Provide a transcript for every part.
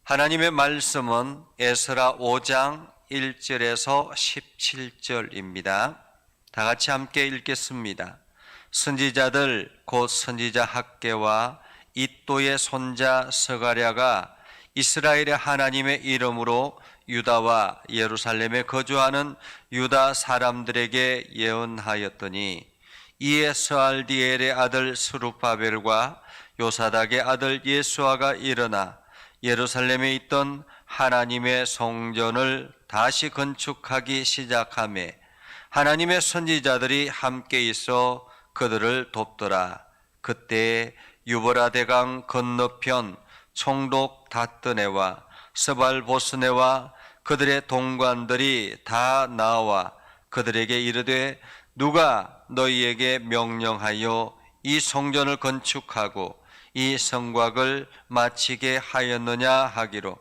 하나님의 말씀은 에스라 5장 1절에서 17절입니다. 다 같이 함께 읽겠습니다. 선지자들 곧 선지자 학개와 이또의 손자 스가랴가 이스라엘의 하나님의 이름으로 유다와 예루살렘에 거주하는 유다 사람들에게 예언하였더니, 이에 스알디엘의 아들 스룹바벨과 요사닥의 아들 예수아가 일어나 예루살렘에 있던 하나님의 성전을 다시 건축하기 시작하매 하나님의 선지자들이 함께 있어 그들을 돕더라. 그때 유보라 대강 건너편 총독 다뜨네와 스발보스네와 그들의 동관들이 다 나와 그들에게 이르되, 누가 너희에게 명령하여 이 성전을 건축하고 이 성곽을 마치게 하였느냐 하기로,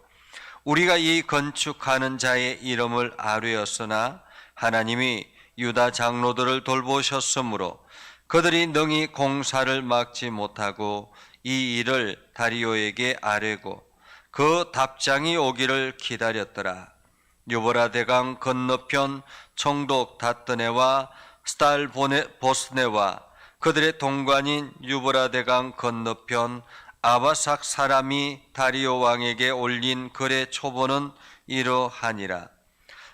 우리가 이 건축하는 자의 이름을 아뢰었으나 하나님이 유다 장로들을 돌보셨으므로 그들이 능히 공사를 막지 못하고 이 일을 다리오에게 아뢰고 그 답장이 오기를 기다렸더라. 유보라 대강 건너편 총독 다뜨네와 스달보스네와 그들의 동관인 유보라 대강 건너편 아바삭 사람이 다리오 왕에게 올린 글의 초본은 이러하니라.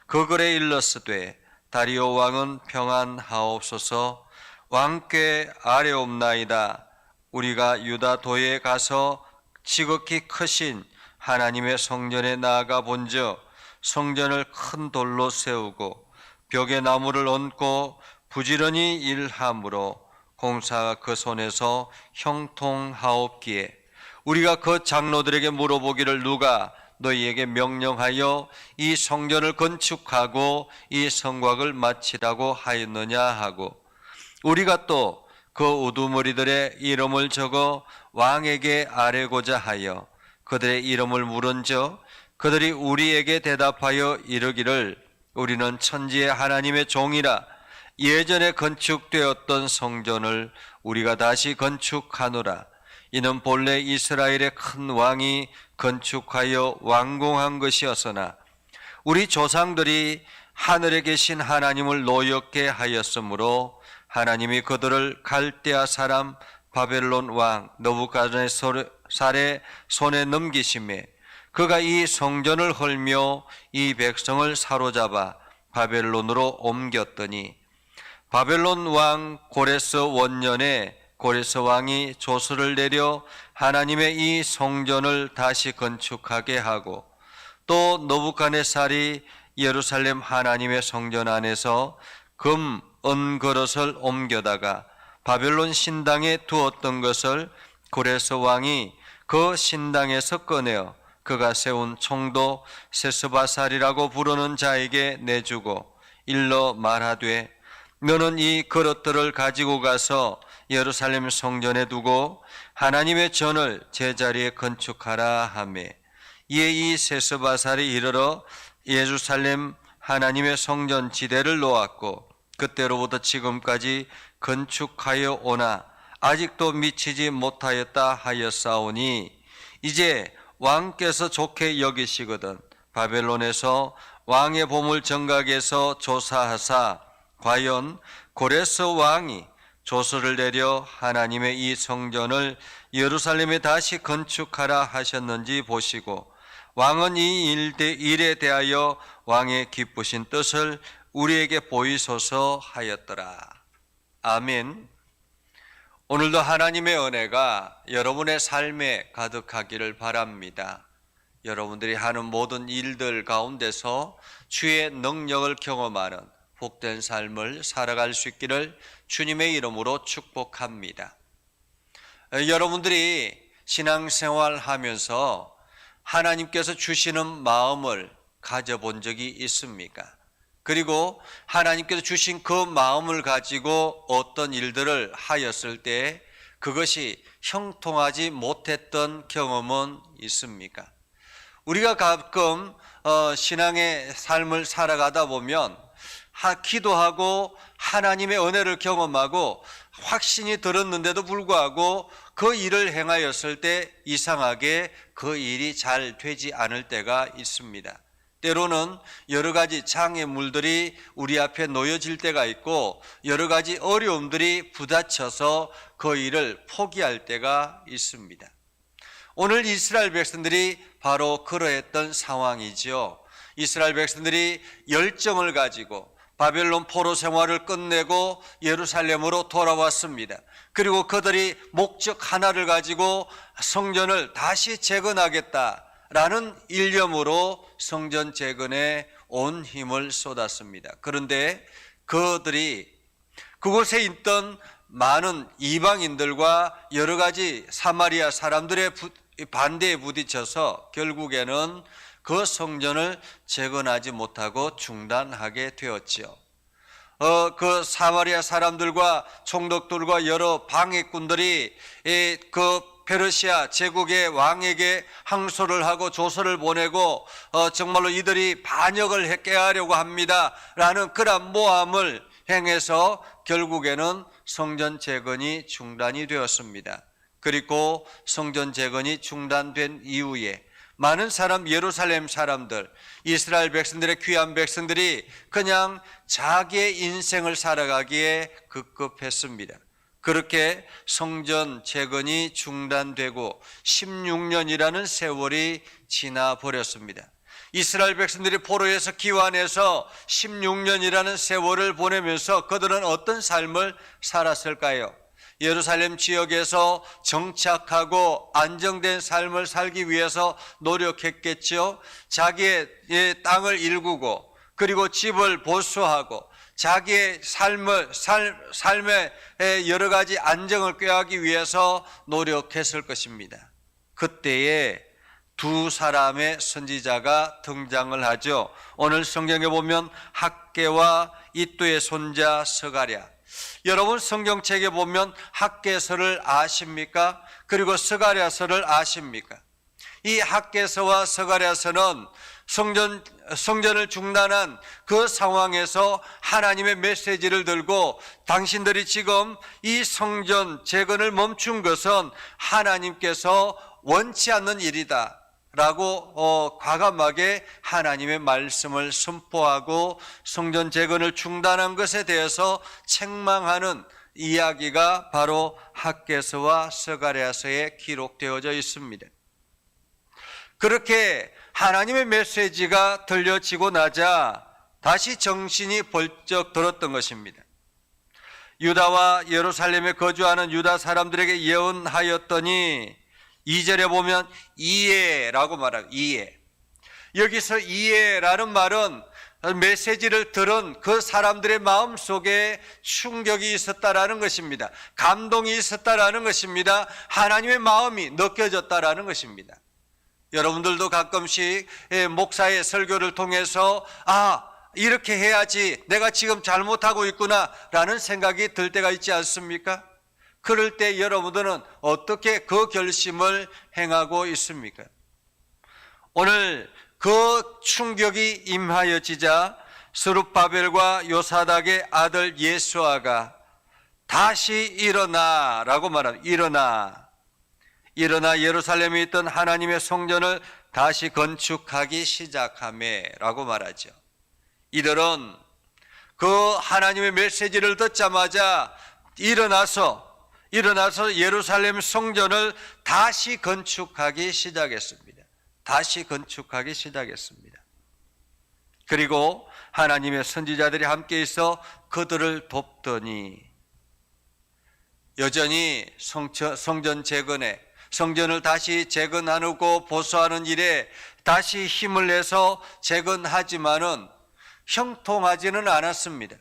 그 글에 일렀으되, 다리오 왕은 평안하옵소서. 왕께 아뢰옵나이다. 우리가 유다도에 가서 지극히 크신 하나님의 성전에 나아가 본즉 성전을 큰 돌로 세우고 벽에 나무를 얹고 부지런히 일함으로 공사가 그 손에서 형통하옵기에 우리가 그 장로들에게 물어보기를, 누가 너희에게 명령하여 이 성전을 건축하고 이 성곽을 마치라고 하였느냐 하고, 우리가 또 그 우두머리들의 이름을 적어 왕에게 아뢰고자 하여 그들의 이름을 물은즉 그들이 우리에게 대답하여 이르기를, 우리는 천지의 하나님의 종이라. 예전에 건축되었던 성전을 우리가 다시 건축하노라. 이는 본래 이스라엘의 큰 왕이 건축하여 완공한 것이었으나 우리 조상들이 하늘에 계신 하나님을 노엽게 하였으므로 하나님이 그들을 갈대아 사람 바벨론 왕 느부갓네살의 손에 넘기심에 그가 이 성전을 헐며 이 백성을 사로잡아 바벨론으로 옮겼더니, 바벨론 왕 고레스 원년에 고레스 왕이 조서를 내려 하나님의 이 성전을 다시 건축하게 하고, 또 느부갓네살이 예루살렘 하나님의 성전 안에서 금, 은 그릇을 옮겨다가 바벨론 신당에 두었던 것을 고레스 왕이 그 신당에서 꺼내어 그가 세운 총독 세스바살이라고 부르는 자에게 내주고 일러 말하되, 너는 이 그릇들을 가지고 가서 예루살렘 성전에 두고 하나님의 전을 제자리에 건축하라 하며, 이에 이 세스바살이 이르러 예루살렘 하나님의 성전 지대를 놓았고 그때로부터 지금까지 건축하여 오나 아직도 미치지 못하였다 하였사오니, 이제 왕께서 좋게 여기시거든 바벨론에서 왕의 보물 정각에서 조사하사 과연 고레스 왕이 조서를 내려 하나님의 이 성전을 예루살렘에 다시 건축하라 하셨는지 보시고, 왕은 이 일에 대하여 왕의 기쁘신 뜻을 우리에게 보이소서 하였더라. 아멘. 오늘도 하나님의 은혜가 여러분의 삶에 가득하기를 바랍니다. 여러분들이 하는 모든 일들 가운데서 주의 능력을 경험하는 복된 삶을 살아갈 수 있기를 주님의 이름으로 축복합니다. 여러분들이 신앙생활 하면서 하나님께서 주시는 마음을 가져본 적이 있습니까? 그리고 하나님께서 주신 그 마음을 가지고 어떤 일들을 하였을 때 그것이 형통하지 못했던 경험은 있습니까? 우리가 가끔 신앙의 삶을 살아가다 보면 기도하고 하나님의 은혜를 경험하고 확신이 들었는데도 불구하고 그 일을 행하였을 때 이상하게 그 일이 잘 되지 않을 때가 있습니다. 때로는 여러 가지 장애물들이 우리 앞에 놓여질 때가 있고 여러 가지 어려움들이 부딪혀서 그 일을 포기할 때가 있습니다. 오늘 이스라엘 백성들이 바로 그러했던 상황이죠. 이스라엘 백성들이 열정을 가지고 바벨론 포로 생활을 끝내고 예루살렘으로 돌아왔습니다. 그리고 그들이 목적 하나를 가지고 성전을 다시 재건하겠다라는 일념으로 성전 재건에 온 힘을 쏟았습니다. 그런데 그들이 그곳에 있던 많은 이방인들과 여러 가지 사마리아 사람들의 반대에 부딪혀서 결국에는 그 성전을 재건하지 못하고 중단하게 되었지요. 그 사마리아 사람들과 총독들과 여러 방해꾼들이 그 페르시아 제국의 왕에게 항소를 하고 조서를 보내고 정말로 이들이 반역을 깨하려고 합니다라는 그런 모함을 행해서 결국에는 성전 재건이 중단이 되었습니다. 그리고 성전 재건이 중단된 이후에 많은 사람, 예루살렘 사람들, 이스라엘 백성들의 귀한 백성들이 그냥 자기의 인생을 살아가기에 급급했습니다. 그렇게 성전 재건이 중단되고 16년이라는 세월이 지나버렸습니다. 이스라엘 백성들이 포로에서 귀환해서 16년이라는 세월을 보내면서 그들은 어떤 삶을 살았을까요? 예루살렘 지역에서 정착하고 안정된 삶을 살기 위해서 노력했겠죠. 자기의 땅을 일구고 그리고 집을 보수하고 자기의 삶의 여러 가지 안정을 꾀하기 위해서 노력했을 것입니다. 그때에 두 사람의 선지자가 등장을 하죠. 오늘 성경에 보면 학개와 이또의 손자 스가랴. 여러분 성경책에 보면 학개서를 아십니까? 그리고 스가랴서를 아십니까? 이 학개서와 스가랴서는 성전을 중단한 그 상황에서 하나님의 메시지를 들고 당신들이 지금 이 성전 재건을 멈춘 것은 하나님께서 원치 않는 일이다 라고 과감하게 하나님의 말씀을 선포하고 성전 재건을 중단한 것에 대해서 책망하는 이야기가 바로 학개서와 스가랴서에 기록되어져 있습니다. 그렇게 하나님의 메시지가 들려지고 나자 다시 정신이 벌쩍 들었던 것입니다. 유다와 예루살렘에 거주하는 유다 사람들에게 예언하였더니 2절에 보면 이해라고 말하고 이해. 여기서 이해라는 말은 메시지를 들은 그 사람들의 마음 속에 충격이 있었다라는 것입니다. 감동이 있었다라는 것입니다. 하나님의 마음이 느껴졌다라는 것입니다. 여러분들도 가끔씩 목사의 설교를 통해서 이렇게 해야지 내가 지금 잘못하고 있구나 라는 생각이 들 때가 있지 않습니까? 그럴 때 여러분들은 어떻게 그 결심을 행하고 있습니까? 오늘 그 충격이 임하여지자 스룹바벨과 요사닥의 아들 예수아가 다시 일어나라고 말합니다. 일어나 예루살렘에 있던 하나님의 성전을 다시 건축하기 시작하매라고 말하죠. 이들은 그 하나님의 메시지를 듣자마자 일어나서 예루살렘 성전을 다시 건축하기 시작했습니다. 그리고 하나님의 선지자들이 함께 있어 그들을 돕더니 여전히 성전 재건에 성전을 다시 재건하고 보수하는 일에 다시 힘을 내서 재건하지만은 형통하지는 않았습니다.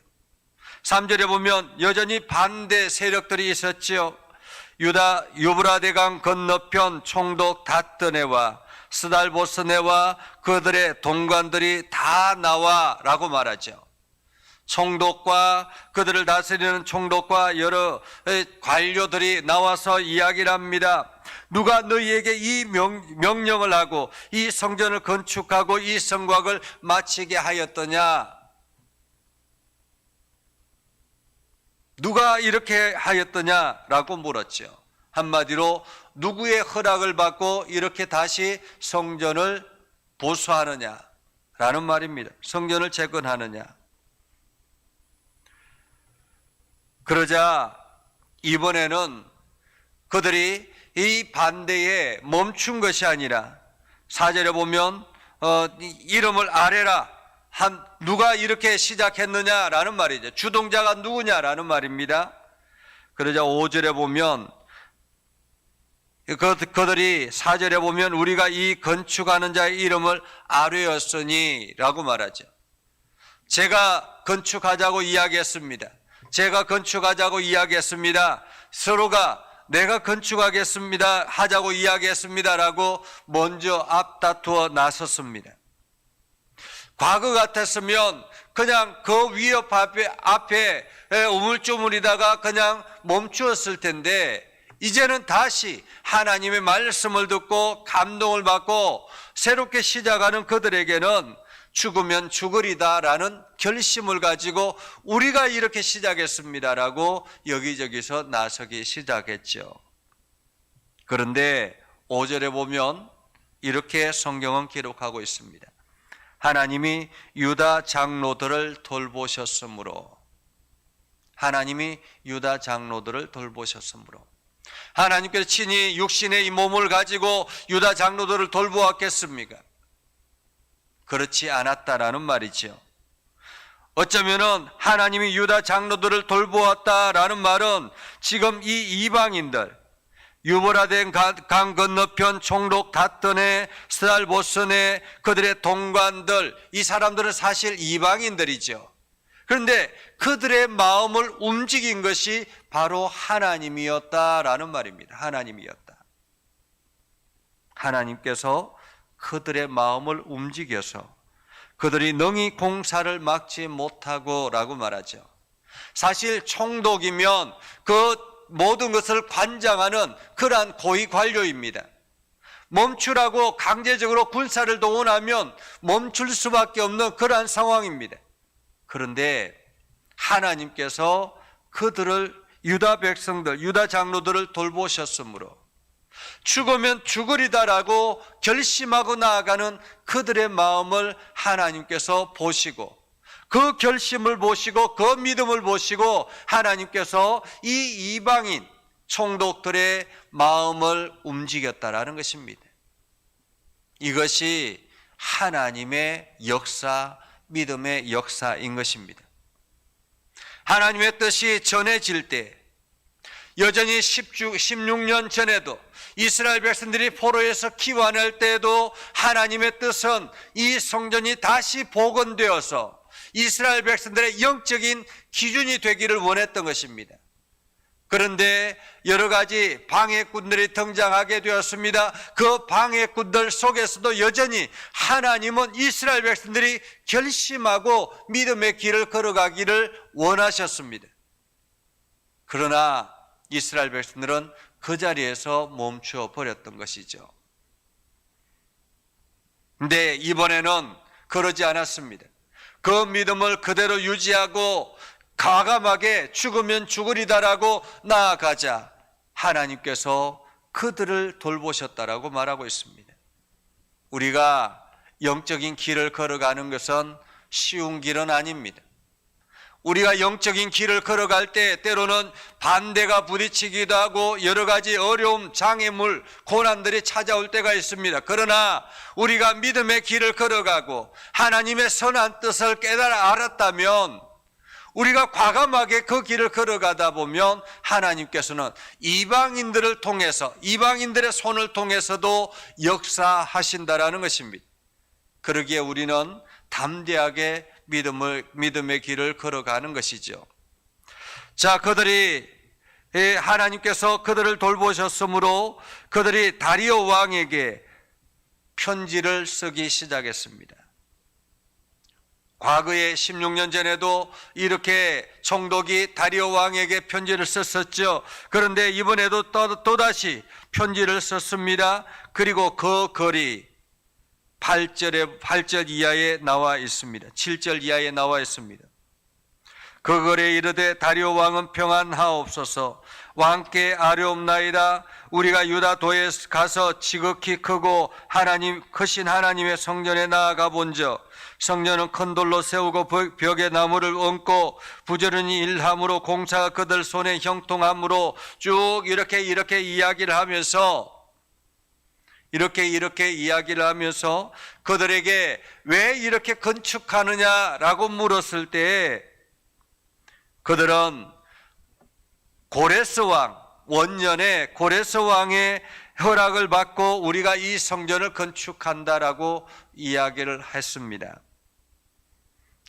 3절에 보면 여전히 반대 세력들이 있었지요. 유다 유브라데강 건너편 총독 다뜨네와 스달보스네와 그들의 동관들이 다 나와라고 말하죠. 총독과 그들을 다스리는 총독과 여러 관료들이 나와서 이야기를 합니다. 누가 너희에게 이 명령을 하고 이 성전을 건축하고 이 성곽을 마치게 하였더냐? 누가 이렇게 하였더냐라고 물었죠. 한마디로 누구의 허락을 받고 이렇게 다시 성전을 보수하느냐라는 말입니다. 성전을 재건하느냐. 그러자 이번에는 그들이 이 반대에 멈춘 것이 아니라 4절에 보면 이름을 아뢰라. 누가 이렇게 시작했느냐라는 말이죠. 주동자가 누구냐라는 말입니다. 그러자 5절에 보면 그들이 4절에 보면 우리가 이 건축하는 자의 이름을 아뢰었으니 라고 말하죠. 제가 건축하자고 이야기했습니다. 제가 건축하자고 이야기했습니다. 서로가 내가 건축하겠습니다 하자고 이야기했습니다라고 먼저 앞다투어 나섰습니다. 과거 같았으면 그냥 그 위협 앞에 우물쭈물이다가 그냥 멈추었을 텐데 이제는 다시 하나님의 말씀을 듣고 감동을 받고 새롭게 시작하는 그들에게는 죽으면 죽으리다라는 결심을 가지고 우리가 이렇게 시작했습니다라고 여기저기서 나서기 시작했죠. 그런데 5절에 보면 이렇게 성경은 기록하고 있습니다. 하나님이 유다 장로들을 돌보셨으므로, 하나님이 유다 장로들을 돌보셨으므로, 하나님께서 친히 육신의 이 몸을 가지고 유다 장로들을 돌보았겠습니까? 그렇지 않았다라는 말이죠. 어쩌면은 하나님이 유다 장로들을 돌보았다라는 말은 지금 이 이방인들, 유보라된 강 건너편 총독 닷던의 스달보선의 그들의 동관들, 이 사람들은 사실 이방인들이죠. 그런데 그들의 마음을 움직인 것이 바로 하나님이었다라는 말입니다. 하나님이었다. 하나님께서 그들의 마음을 움직여서 그들이 능히 공사를 막지 못하고 라고 말하죠. 사실 총독이면 그 모든 것을 관장하는 그러한 고위 관료입니다. 멈추라고 강제적으로 군사를 동원하면 멈출 수밖에 없는 그러한 상황입니다. 그런데 하나님께서 그들을, 유다 백성들, 유다 장로들을 돌보셨으므로 죽으면 죽으리다라고 결심하고 나아가는 그들의 마음을 하나님께서 보시고, 그 결심을 보시고 그 믿음을 보시고 하나님께서 이 이방인 총독들의 마음을 움직였다라는 것입니다. 이것이 하나님의 역사, 믿음의 역사인 것입니다. 하나님의 뜻이 전해질 때, 여전히 16년 전에도 이스라엘 백성들이 포로에서 귀환할 때에도 하나님의 뜻은 이 성전이 다시 복원되어서 이스라엘 백성들의 영적인 기준이 되기를 원했던 것입니다. 그런데 여러 가지 방해꾼들이 등장하게 되었습니다. 그 방해꾼들 속에서도 여전히 하나님은 이스라엘 백성들이 결심하고 믿음의 길을 걸어가기를 원하셨습니다. 그러나 이스라엘 백성들은 그 자리에서 멈춰 버렸던 것이죠. 근데 이번에는 그러지 않았습니다. 그 믿음을 그대로 유지하고 과감하게 죽으면 죽으리다라고 나아가자 하나님께서 그들을 돌보셨다라고 말하고 있습니다. 우리가 영적인 길을 걸어가는 것은 쉬운 길은 아닙니다. 우리가 영적인 길을 걸어갈 때 때로는 반대가 부딪히기도 하고 여러 가지 어려움, 장애물, 고난들이 찾아올 때가 있습니다. 그러나 우리가 믿음의 길을 걸어가고 하나님의 선한 뜻을 깨달아 알았다면, 우리가 과감하게 그 길을 걸어가다 보면 하나님께서는 이방인들을 통해서, 이방인들의 손을 통해서도 역사하신다라는 것입니다. 그러기에 우리는 담대하게 믿음의 길을 걸어가는 것이죠. 자, 그들이 하나님께서 그들을 돌보셨으므로 그들이 다리오 왕에게 편지를 쓰기 시작했습니다. 과거에 16년 전에도 이렇게 총독이 다리오 왕에게 편지를 썼었죠. 그런데 이번에도 또다시 편지를 썼습니다. 그리고 그 글이 8절 이하에 나와 있습니다. 7절 이하에 나와 있습니다. 그 글에 이르되 다리오 왕은 평안하옵소서. 왕께 아뢰옵나이다. 우리가 유다도에 가서 지극히 크고 크신 하나님의 성전에 나아가 본즉 성전은 큰 돌로 세우고 벽에 나무를 얹고 부지런히 일함으로 공사가 그들 손에 형통함으로 쭉 이렇게 이야기를 하면서 이렇게 이야기를 하면서 그들에게 왜 이렇게 건축하느냐라고 물었을 때 그들은 고레스 왕, 원년에 고레스 왕의 허락을 받고 우리가 이 성전을 건축한다라고 이야기를 했습니다.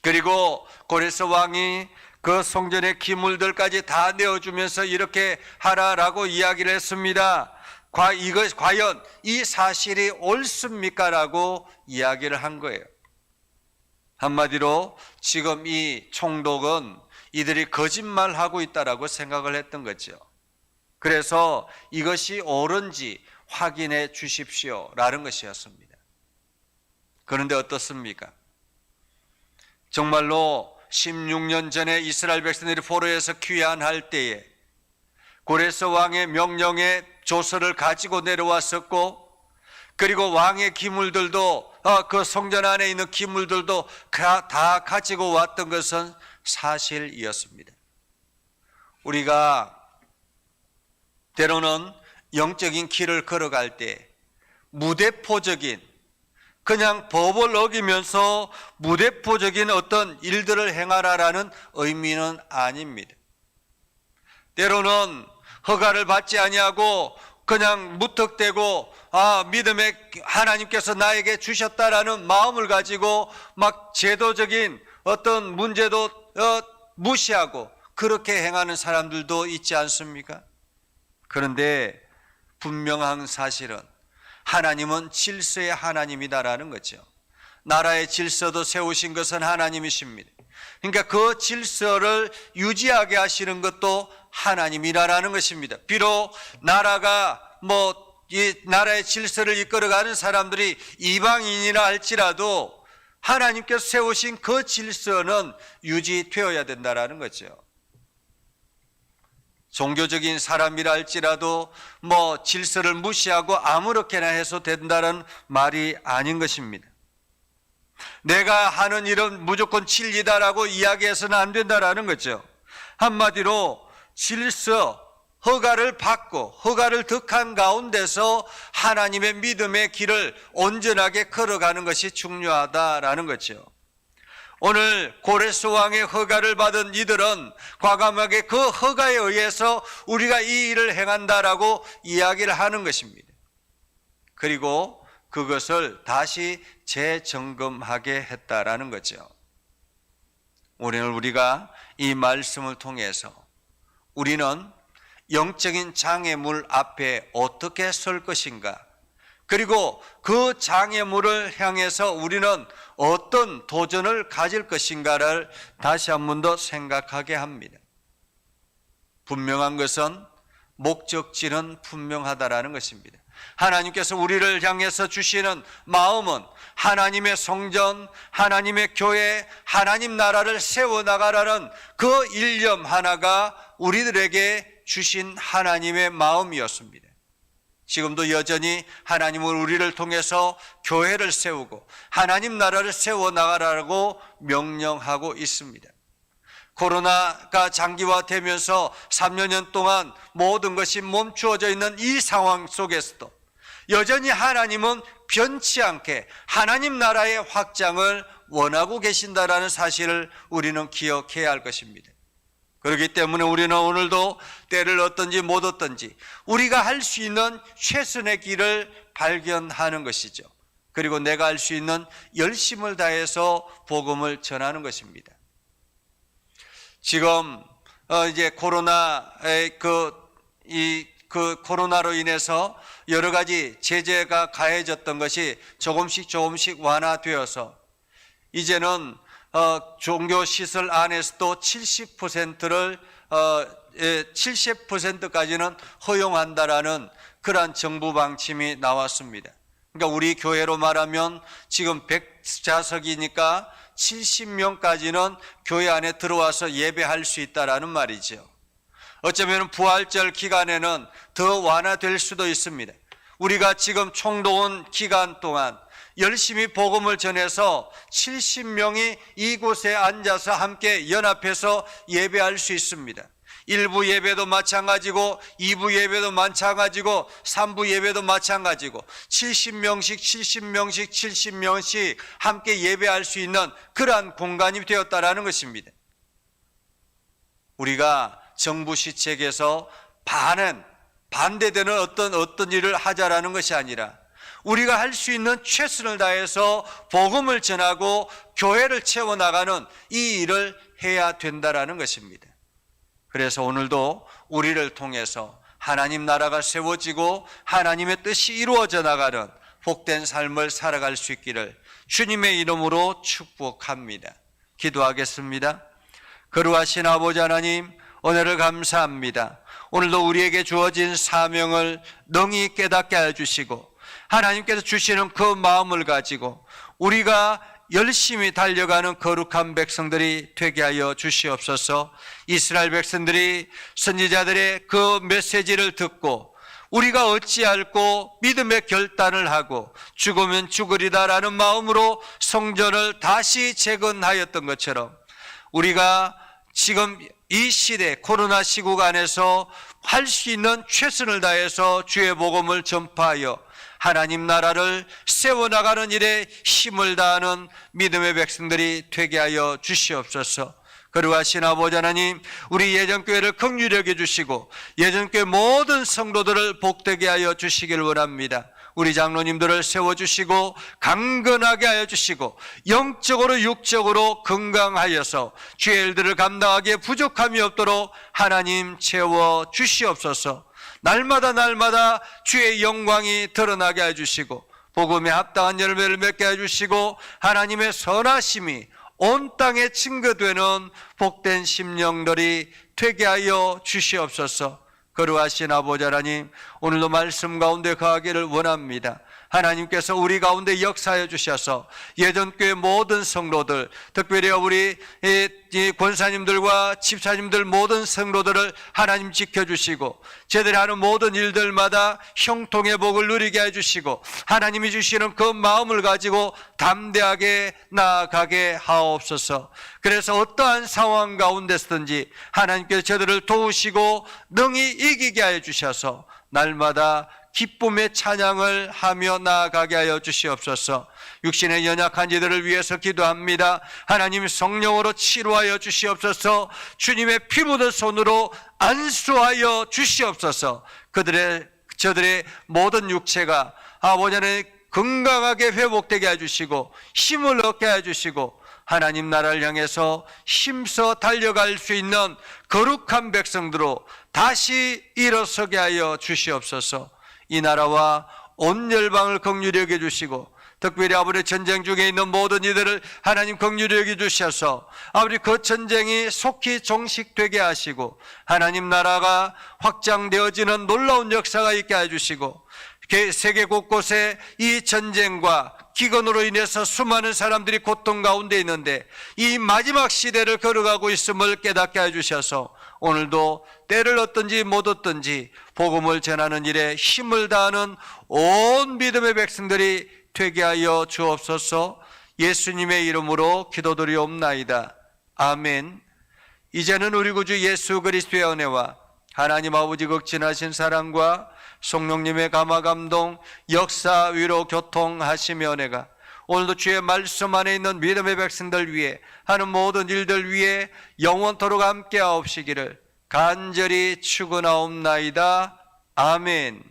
그리고 고레스 왕이 그 성전의 기물들까지 다 내어주면서 이렇게 하라라고 이야기를 했습니다. 과연 이 사실이 옳습니까? 라고 이야기를 한 거예요. 한마디로 지금 이 총독은 이들이 거짓말하고 있다라고 생각을 했던 거죠. 그래서 이것이 옳은지 확인해 주십시오 라는 것이었습니다. 그런데 어떻습니까? 정말로 16년 전에 이스라엘 백성들이 포로에서 귀환할 때에 고레스 왕의 명령에 조서를 가지고 내려왔었고, 그리고 왕의 기물들도 그 성전 안에 있는 기물들도 다 가지고 왔던 것은 사실이었습니다. 우리가 때로는 영적인 길을 걸어갈 때 무대포적인, 그냥 법을 어기면서 무대포적인 어떤 일들을 행하라라는 의미는 아닙니다. 때로는 허가를 받지 아니하고 그냥 무턱대고 믿음의 하나님께서 나에게 주셨다라는 마음을 가지고 막 제도적인 어떤 문제도 무시하고 그렇게 행하는 사람들도 있지 않습니까? 그런데 분명한 사실은 하나님은 질서의 하나님이다라는 거죠. 나라의 질서도 세우신 것은 하나님이십니다. 그러니까 그 질서를 유지하게 하시는 것도 하나님이라는 것입니다. 비록 나라가 이 나라의 질서를 이끌어가는 사람들이 이방인이라 할지라도 하나님께서 세우신 그 질서는 유지되어야 된다라는 거죠. 종교적인 사람이라 할지라도 질서를 무시하고 아무렇게나 해서 된다는 말이 아닌 것입니다. 내가 하는 일은 무조건 진리다라고 이야기해서는 안 된다라는 거죠. 한마디로 질서, 허가를 받고 허가를 득한 가운데서 하나님의 믿음의 길을 온전하게 걸어가는 것이 중요하다라는 거죠. 오늘 고레스 왕의 허가를 받은 이들은 과감하게 그 허가에 의해서 우리가 이 일을 행한다라고 이야기를 하는 것입니다. 그리고 그것을 다시 재점검하게 했다라는 거죠. 오늘 우리가 이 말씀을 통해서 우리는 영적인 장애물 앞에 어떻게 설 것인가, 그리고 그 장애물을 향해서 우리는 어떤 도전을 가질 것인가를 다시 한 번 더 생각하게 합니다. 분명한 것은 목적지는 분명하다라는 것입니다. 하나님께서 우리를 향해서 주시는 마음은 하나님의 성전, 하나님의 교회, 하나님 나라를 세워나가라는 그 일념 하나가 우리들에게 주신 하나님의 마음이었습니다. 지금도 여전히 하나님은 우리를 통해서 교회를 세우고 하나님 나라를 세워나가라고 명령하고 있습니다. 코로나가 장기화되면서 3년 동안 모든 것이 멈추어져 있는 이 상황 속에서도 여전히 하나님은 변치 않게 하나님 나라의 확장을 원하고 계신다라는 사실을 우리는 기억해야 할 것입니다. 그렇기 때문에 우리는 오늘도 때를 얻든지 못 얻든지 우리가 할 수 있는 최선의 길을 발견하는 것이죠. 그리고 내가 할 수 있는 열심을 다해서 복음을 전하는 것입니다. 지금 이제 코로나의 코로나로 인해서 여러 가지 제재가 가해졌던 것이 조금씩 완화되어서 이제는 종교 시설 안에서도 70%까지는 허용한다라는 그러한 정부 방침이 나왔습니다. 그러니까 우리 교회로 말하면 지금 100좌석이니까 70명까지는 교회 안에 들어와서 예배할 수 있다라는 말이죠. 어쩌면 부활절 기간에는 더 완화될 수도 있습니다. 우리가 지금 총동원 기간 동안 열심히 복음을 전해서 70명이 이곳에 앉아서 함께 연합해서 예배할 수 있습니다. 1부 예배도 마찬가지고 2부 예배도 마찬가지고 3부 예배도 마찬가지고 70명씩 70명씩 70명씩 함께 예배할 수 있는 그러한 공간이 되었다라는 것입니다. 우리가 정부 시책에서 반대되는 어떤 일을 하자라는 것이 아니라 우리가 할 수 있는 최선을 다해서 복음을 전하고 교회를 채워나가는 이 일을 해야 된다라는 것입니다. 그래서 오늘도 우리를 통해서 하나님 나라가 세워지고 하나님의 뜻이 이루어져 나가는 복된 삶을 살아갈 수 있기를 주님의 이름으로 축복합니다. 기도하겠습니다. 거룩하신 아버지 하나님, 은혜를 감사합니다. 오늘도 우리에게 주어진 사명을 능히 깨닫게 해주시고 하나님께서 주시는 그 마음을 가지고 우리가 열심히 달려가는 거룩한 백성들이 되게 하여 주시옵소서. 이스라엘 백성들이 선지자들의 그 메시지를 듣고 우리가 어찌할꼬 믿음의 결단을 하고 죽으면 죽으리다라는 마음으로 성전을 다시 재건하였던 것처럼 우리가 지금 이 시대 코로나 시국 안에서 할 수 있는 최선을 다해서 주의 복음을 전파하여 하나님 나라를 세워나가는 일에 힘을 다하는 믿음의 백성들이 되게 하여 주시옵소서. 거룩하신 아버지 하나님, 우리 예전교회를 긍휼히 여겨주시고 예전교회 모든 성도들을 복되게 하여 주시길 원합니다. 우리 장로님들을 세워주시고 강건하게 하여 주시고 영적으로 육적으로 건강하여서 주의 일들을 감당하기에 부족함이 없도록 하나님 채워 주시옵소서. 날마다 주의 영광이 드러나게 해주시고 복음에 합당한 열매를 맺게 해주시고 하나님의 선하심이 온 땅에 증거되는 복된 심령들이 되게 하여 주시옵소서. 거룩하신 아버지 하나님, 오늘도 말씀 가운데 거하기를 원합니다. 하나님께서 우리 가운데 역사해 주셔서 예전교회 모든 성도들, 특별히 우리 권사님들과 집사님들 모든 성도들을 하나님 지켜주시고 제대로 하는 모든 일들마다 형통의 복을 누리게 해주시고 하나님이 주시는 그 마음을 가지고 담대하게 나아가게 하옵소서. 그래서 어떠한 상황 가운데서든지 하나님께서 저들을 도우시고 능히 이기게 해주셔서 날마다 기쁨의 찬양을 하며 나아가게 하여 주시옵소서. 육신의 연약한 이들을 위해서 기도합니다. 하나님 성령으로 치료하여 주시옵소서. 주님의 피 묻은 손으로 안수하여 주시옵소서. 저들의 모든 육체가 아버지 하나님 건강하게 회복되게 해주시고 힘을 얻게 해주시고 하나님 나라를 향해서 힘써 달려갈 수 있는 거룩한 백성들로 다시 일어서게 하여 주시옵소서. 이 나라와 온 열방을 긍휼히 여겨주시고 특별히 아버지 전쟁 중에 있는 모든 이들을 하나님 긍휼히 여겨주셔서 아버지 그 전쟁이 속히 종식되게 하시고 하나님 나라가 확장되어지는 놀라운 역사가 있게 해주시고 세계 곳곳에 이 전쟁과 기근으로 인해서 수많은 사람들이 고통 가운데 있는데 이 마지막 시대를 걸어가고 있음을 깨닫게 해주셔서 오늘도 때를 얻든지 못 얻든지 복음을 전하는 일에 힘을 다하는 온 믿음의 백성들이 되게 하여 주옵소서. 예수님의 이름으로 기도드리옵나이다. 아멘. 이제는 우리 구주 예수 그리스도의 은혜와 하나님 아버지 극진하신 사랑과 성령님의 감화 감동 역사 위로 교통하시며 은혜가 오늘도 주의 말씀 안에 있는 믿음의 백성들 위해 하는 모든 일들 위해 영원토록 함께 하옵시기를 간절히 축원하옵나이다. 아멘.